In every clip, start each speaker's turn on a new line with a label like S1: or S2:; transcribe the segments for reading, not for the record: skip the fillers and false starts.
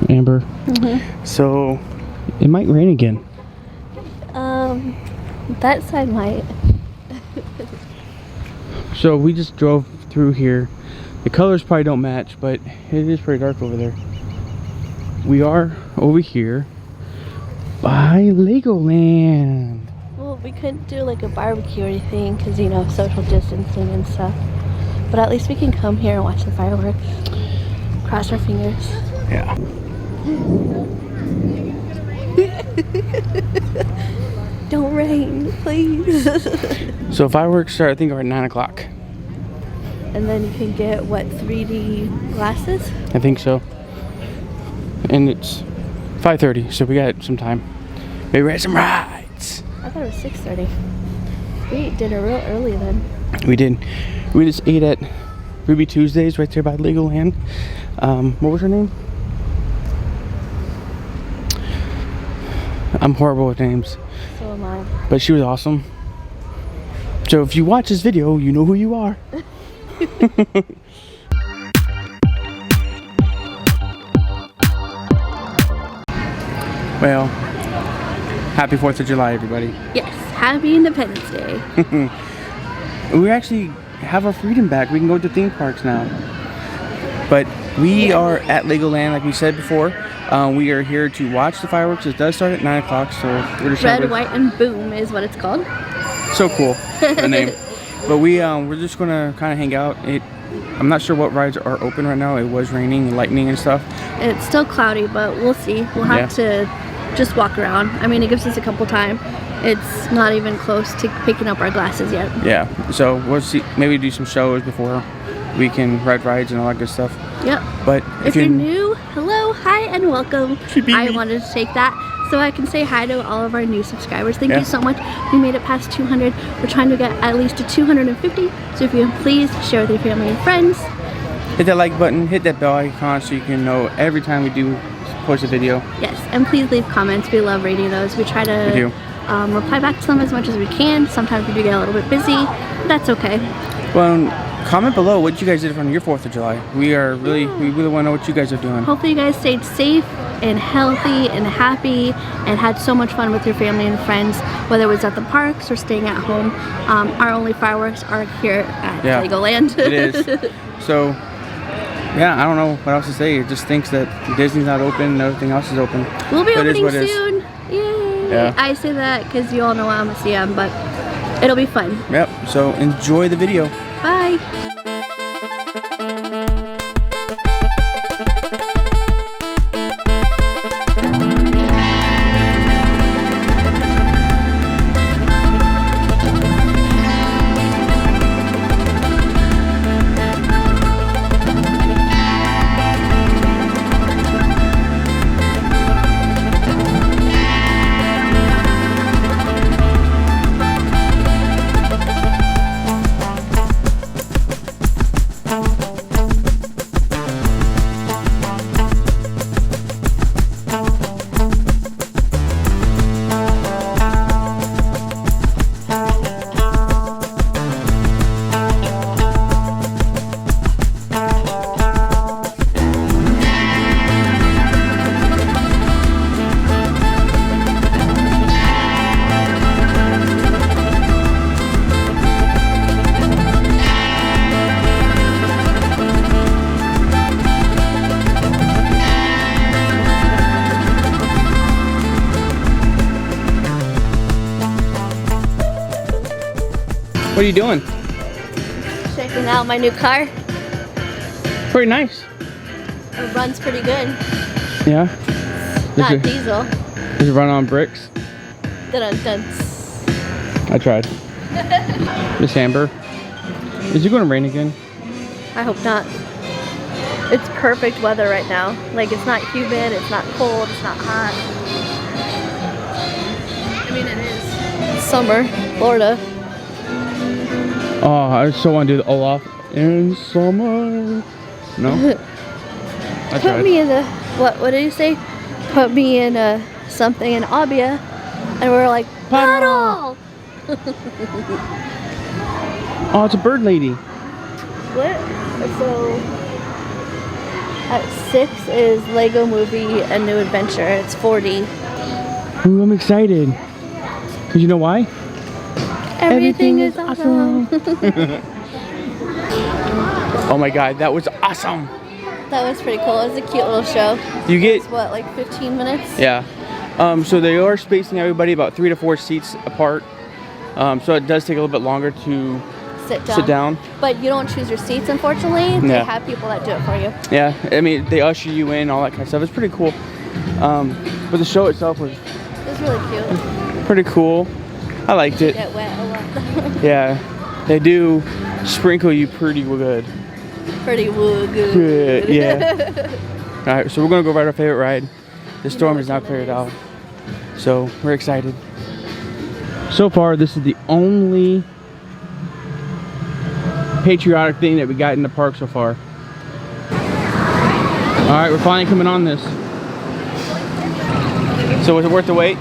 S1: Amber.
S2: Mm-hmm.
S1: So it might rain again.
S2: That side might.
S1: So we just drove through here. The colors probably don't match, but it is pretty dark over there. We are over here by Legoland.
S2: Well, we couldn't do like a barbecue or anything because, you know, social distancing and stuff. But at least we can come here and watch the fireworks. Cross our fingers.
S1: Yeah.
S2: Don't rain, please.
S1: So fireworks start, I think, at 9 o'clock.
S2: And then you can get, what, 3D glasses?
S1: I think so. And it's 5:30, so we got some time. Maybe we had some rides.
S2: I thought it was 6:30. We ate dinner real early then.
S1: We did. We just ate at Ruby Tuesdays right there by Legoland. What was her name? I'm horrible with names.
S2: So am I.
S1: But she was awesome. So if you watch this video, you know who you are. Well, happy 4th of July, everybody.
S2: Yes, happy Independence Day.
S1: We actually have our freedom back. We can go to theme parks now. But we are at Legoland, like we said before. We are here to watch the fireworks. It does start at 9 o'clock, so we're just
S2: Red, White, and Boom is what it's called.
S1: So cool, the name. But we're just gonna kind of hang out. I'm not sure what rides are open right now. It was raining, lightning, and stuff.
S2: It's still cloudy, but we'll see. We'll have to just walk around. I mean, it gives us a couple time. It's not even close to picking up our glasses yet. Yeah,
S1: so we'll see. Maybe do some shows before we can ride rides and all that good stuff.
S2: Yep.
S1: But
S2: if you're new, hello, hi, and welcome. I wanted to take that so I can say hi to all of our new subscribers. Thank you so much. We made it past 200. We're trying to get at least to 250. So if you please share with your family and friends.
S1: Hit that like button, hit that bell icon so you can know every time we do post a video.
S2: Yes, and please leave comments. We love reading those. We try to reply back to them as much as we can. Sometimes we do get a little bit busy. That's okay.
S1: Well, comment below what you guys did on your 4th of July. We really want to know what you guys are doing.
S2: Hopefully you guys stayed safe and healthy and happy and had so much fun with your family and friends, whether it was at the parks or staying at home. Our only fireworks are here at Legoland.
S1: It is. So, yeah, I don't know what else to say. It just thinks that Disney's not open and everything else is open.
S2: We'll be opening soon. Yay! Yeah. I say that because you all know I'm a CM, but it'll be fun.
S1: Yep, so enjoy the video.
S2: Bye!
S1: What are you doing?
S2: Checking out my new car.
S1: Pretty nice.
S2: It runs pretty good.
S1: Yeah?
S2: Not diesel.
S1: Does it run on bricks?
S2: Dun-dun-dun.
S1: I tried. Miss Amber, is it going to rain again?
S2: I hope not. It's perfect weather right now. Like, it's not humid, it's not cold, it's not hot. I mean, it is. It's summer, Florida.
S1: Oh, I so want to do the Olaf in summer. No? I tried.
S2: Put me in a, what did you say? Put me in a something in Abia. And we're like, paddle!
S1: Oh, it's a bird lady.
S2: What? So, At 6 is Lego Movie A New Adventure. It's 40.
S1: Ooh, I'm excited. Cause you know why?
S2: Everything is awesome.
S1: Oh my god, that was awesome.
S2: That was pretty cool. It was a cute little show.
S1: You get
S2: It's what, like 15 minutes?
S1: Yeah. So they are spacing everybody about 3 to 4 seats apart. So it does take a little bit longer to sit down.
S2: But you don't choose your seats, unfortunately. They have people that do it for you.
S1: Yeah, I mean, they usher you in, all that kind of stuff. It's pretty cool. But the show itself was
S2: really cute.
S1: Pretty cool. I liked it.
S2: Get wet a lot.
S1: Yeah, they do sprinkle you pretty good.
S2: Pretty good.
S1: Good, yeah. All right, so we're gonna go ride our favorite ride. The storm is now cleared out, so we're excited. So far, this is the only patriotic thing that we got in the park so far. All right, we're finally coming on this. So was it worth the wait?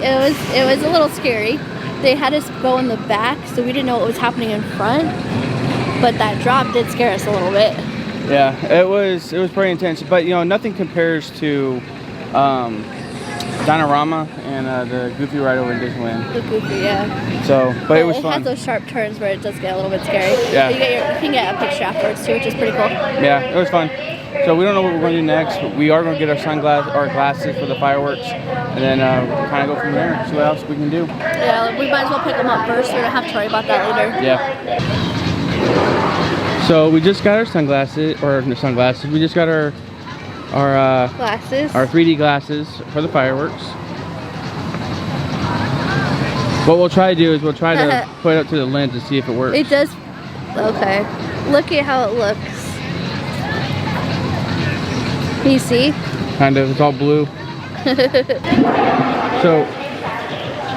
S2: It was a little scary. They had us go in the back, so we didn't know what was happening in front. But that drop did scare us a little bit.
S1: Yeah, it was pretty intense. But you know, nothing compares to Dinorama and the Goofy ride over in Disneyland.
S2: The Goofy, yeah.
S1: So, but it was fun.
S2: It has those sharp turns where it does get a little bit scary.
S1: Yeah.
S2: But you can get a picture afterwards too, which is pretty cool.
S1: Yeah, it was fun. So we don't know what we're going to do next, but we are going to get our glasses for the fireworks, and then kind of go from there. See what else we can do.
S2: Yeah, we might as well pick them up first. We don't have to worry about that later.
S1: Yeah. So we just got our sunglasses, or no sunglasses. We just got our
S2: glasses.
S1: Our 3D glasses for the fireworks. What we'll try to do is we'll try to put it up to the lens to see if it works.
S2: It does. Okay. Look at how it looks. Can you see?
S1: Kind of. It's all blue. So,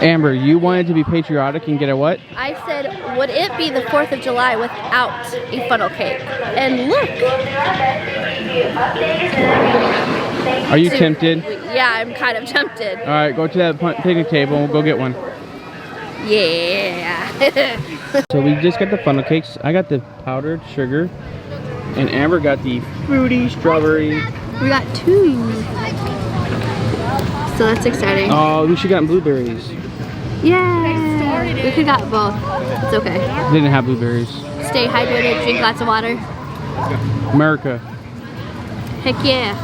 S1: Amber, you wanted to be patriotic and get a what?
S2: I said, would it be the 4th of July without a funnel cake? And look.
S1: Are you tempted?
S2: Yeah, I'm kind of tempted.
S1: All right, go to that picnic table and we'll go get one.
S2: Yeah.
S1: So we just got the funnel cakes. I got the powdered sugar, and Amber got the fruity strawberry.
S2: We got 2. So that's exciting.
S1: Oh, we should have gotten blueberries.
S2: Yeah. We could have got both. It's okay.
S1: They didn't have blueberries.
S2: Stay hydrated, drink lots of water.
S1: America.
S2: Heck yeah.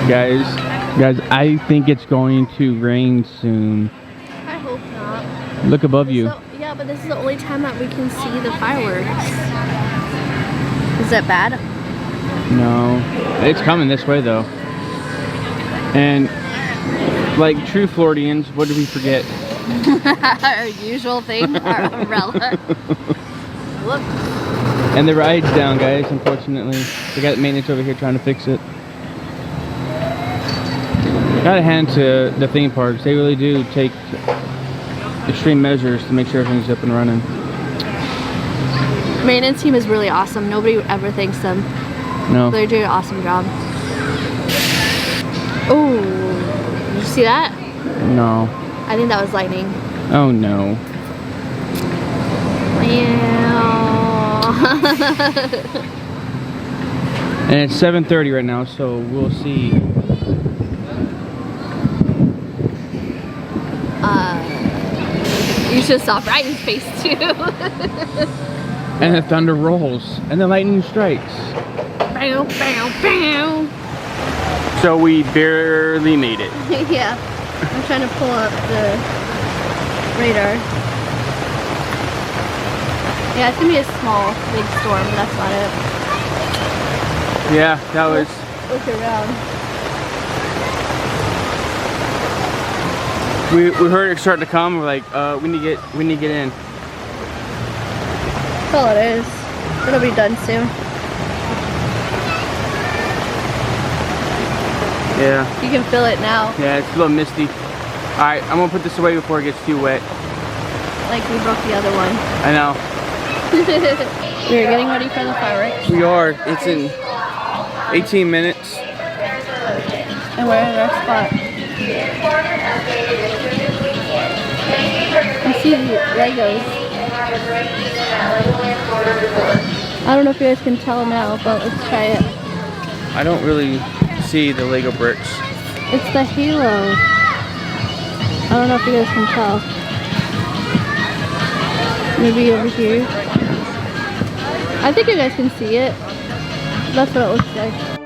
S1: Guys, I think it's going to rain soon.
S2: I hope not.
S1: Look above you.
S2: Yeah, but this is the only time that we can see the fireworks. Is that bad?
S1: No, it's coming this way though. And like true Floridians, what did we forget?
S2: Our usual thing, our umbrella. Look.
S1: And the ride's down, guys, unfortunately. They got maintenance over here trying to fix it. Gotta hand to the theme parks. They really do take extreme measures to make sure everything's up and running.
S2: Maintenance team is really awesome. Nobody ever thanks them.
S1: No.
S2: They're doing an awesome job. Oh, did you see that?
S1: No.
S2: I think that was lightning.
S1: Oh no. And it's 7:30 right now, so we'll see.
S2: You should stop right in his face too.
S1: And the thunder rolls, and the lightning strikes.
S2: Bow, bow, bow.
S1: So we barely made it.
S2: Yeah, I'm trying to pull up the radar. Yeah, it's gonna be a small, big storm, but that's about it.
S1: Yeah, that was.
S2: Look around.
S1: We heard it start to come. We're like, we need to get in.
S2: That's all it is. It'll be done soon.
S1: Yeah.
S2: You can feel it now.
S1: Yeah, it's a little misty. All right, I'm gonna put this away before it gets too wet.
S2: Like we broke the other one.
S1: I know.
S2: We're getting ready for the fireworks.
S1: We are. It's in 18 minutes.
S2: And we're at our spot. You see the Legos. I don't know if you guys can tell now, but let's try it.
S1: I don't really see the Lego bricks.
S2: It's the halo. I don't know if you guys can tell. Maybe over here. I think you guys can see it. That's what it looks like.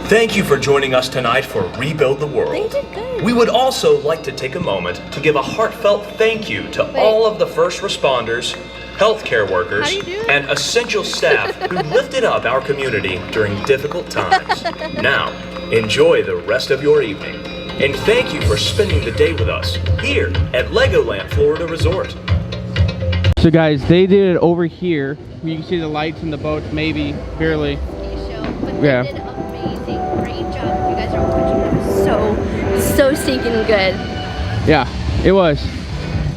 S3: Thank you for joining us tonight for Rebuild the World.
S2: They did good.
S3: We would also like to take a moment to give a heartfelt thank you to all of the first responders, healthcare workers, and essential staff who lifted up our community during difficult times. Now, enjoy the rest of your evening. And thank you for spending the day with us here at LEGOLAND Florida Resort.
S1: So guys, they did it over here. You can see the lights in the boats, maybe, barely.
S2: Yeah. They did amazing. Great job. You guys are watching. So stinking good.
S1: Yeah, it was.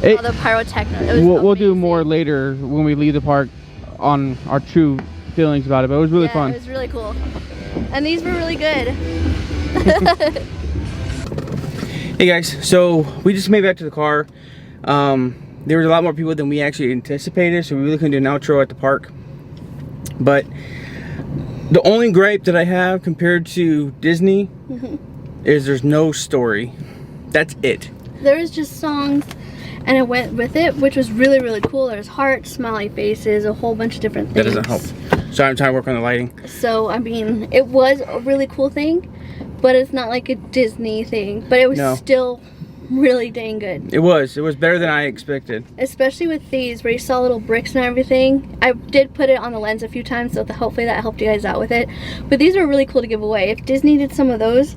S2: All the pyrotechnics.
S1: We'll do more later when we leave the park on our true feelings about it, but it was really fun.
S2: It was really cool. And these were really good.
S1: Hey guys, so we just made it back to the car. There was a lot more people than we actually anticipated, so we really couldn't do an outro at the park. But the only gripe that I have compared to Disney is there's no story. That's it.
S2: There was just songs and it went with it, which was really, really cool. There's hearts, smiley faces, a whole bunch of different things.
S1: That doesn't help. Sorry, I'm trying to work on the lighting.
S2: So, I mean, it was a really cool thing, but it's not like a Disney thing. But it was still really dang good.
S1: It was better than I expected.
S2: Especially with these where you saw little bricks and everything. I did put it on the lens a few times, so hopefully that helped you guys out with it. But these were really cool to give away. If Disney did some of those,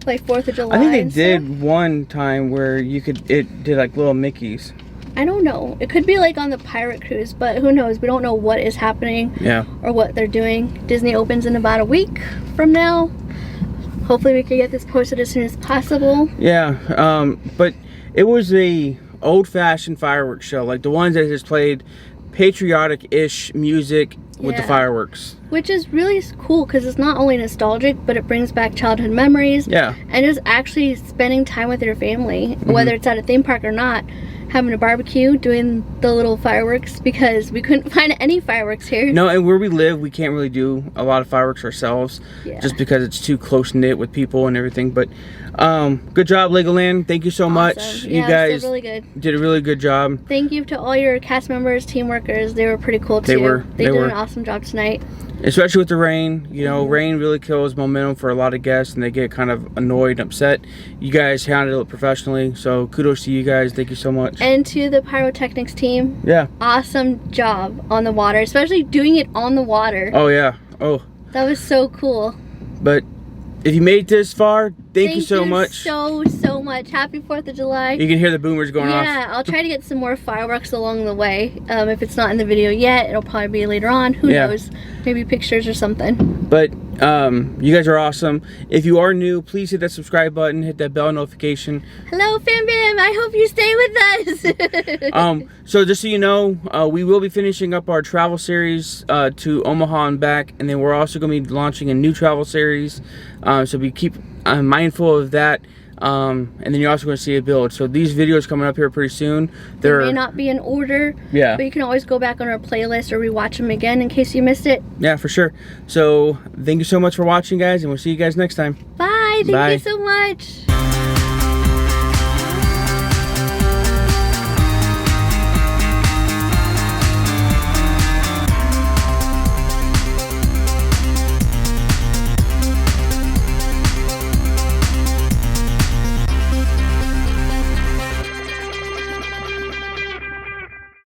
S2: like 4th of July,
S1: I think they did one time where it did like little Mickeys.
S2: I don't know. It could be like on the pirate cruise, but who knows? We don't know what is happening or what they're doing. Disney opens in about a week from now. Hopefully we can get this posted as soon as possible.
S1: Yeah, but it was a old-fashioned fireworks show, like the ones that just played patriotic-ish music with the fireworks. Which
S2: is really cool because it's not only nostalgic, but it brings back childhood memories.
S1: Yeah.
S2: And just actually spending time with your family, whether it's at a theme park or not. Having a barbecue, doing the little fireworks, because we couldn't find any fireworks here.
S1: No, and where we live, we can't really do a lot of fireworks ourselves, just because it's too close-knit with people and everything. But Good job, Legoland. Thank you so much.
S2: Yeah,
S1: you guys
S2: really good.
S1: did a really good job.
S2: Thank you to all your cast members, team workers. They were pretty cool too. They did an awesome job tonight.
S1: Especially with the rain. You know, rain really kills momentum for a lot of guests and they get kind of annoyed and upset. You guys handled it professionally, so kudos to you guys. Thank you so much.
S2: And to the pyrotechnics team.
S1: Yeah.
S2: Awesome job on the water, especially doing it on the water.
S1: Oh yeah. Oh.
S2: That was so cool.
S1: But if you made it this far, thank you so much.
S2: So much. Happy 4th of July.
S1: You can hear the boomers going off.
S2: Yeah, I'll try to get some more fireworks along the way. If it's not in the video yet, it'll probably be later on. Who knows? Maybe pictures or something.
S1: But you guys are awesome. If you are new, please hit that subscribe button, hit that bell notification.
S2: Hello, Fam Bam. I hope you stay with us.
S1: So just so you know, we will be finishing up our travel series to Omaha and back, and then we're also going to be launching a new travel series. So we keep mindful of that. And then you're also going to see a build. So these videos coming up here pretty soon.
S2: They may not be in order.
S1: Yeah.
S2: But you can always go back on our playlist or rewatch them again in case you missed it.
S1: Yeah, for sure. So thank you so much for watching, guys, and we'll see you guys next time.
S2: Bye. Thank you so much.